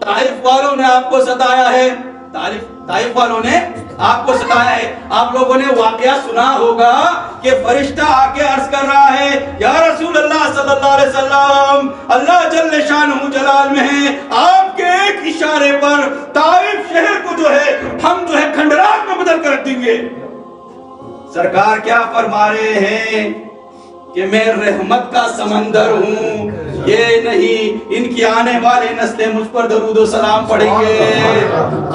طائف والوں نے آپ کو ستایا ہے، طائف والوں نے آپ کو ستایا ہے۔ آپ لوگوں نے واقعہ سنا ہوگا کہ فرشتہ آ کے عرض کر رہا ہے یا رسول اللہ صلی اللہ علیہ وسلم، اللہ جل شانہ جلال میں ہے، آپ کے ایک اشارے پر طائف شہر کو جو ہے ہم جو ہے کھنڈرات میں بدل کر رکھ دیں گے۔ سرکار کیا فرما رہے ہیں کہ میں رحمت کا سمندر ہوں، یہ نہیں ان کی آنے والے نسلیں مجھ پر درود و سلام پڑھیں گے۔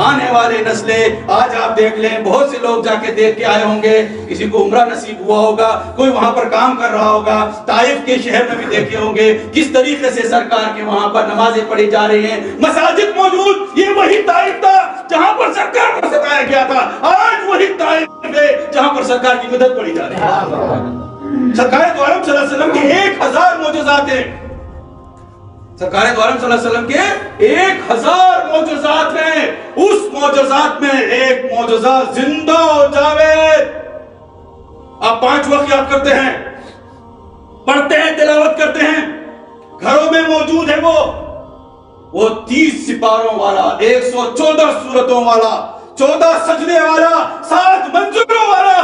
آنے والے نسلیں آج آپ دیکھ لیں، بہت سے لوگ جا کے دیکھ کے آئے ہوں گے، کسی کو عمرہ نصیب ہوا ہوگا، کوئی وہاں پر کام کر رہا ہوگا، طائف کے شہر میں بھی دیکھے ہوں گے کس طریقے سے سرکار کے وہاں پر نمازیں پڑھی جا رہی ہیں، مساجد موجود۔ یہ وہی طائف تھا جہاں پر سرکار کو ستایا گیا تھا، آج وہی طائف ہے جہاں پر سرکار کی مدد پڑھی جا رہی ہے۔ سرکار دو عالم صلی اللہ علیہ وسلم کے 1000 معجزات ہیں، سرکار دو عالم صلی اللہ علیہ وسلم کے 1000 معجزات ہیں، اس معجزات میں ایک معجزہ زندہ و جاوید۔ آپ 5 وقت یاد کرتے ہیں، پڑھتے ہیں، تلاوت کرتے ہیں، گھروں میں موجود ہے وہ 30 سپاروں والا، 114 سورتوں والا، 14 سجدے والا، 7 منزلوں والا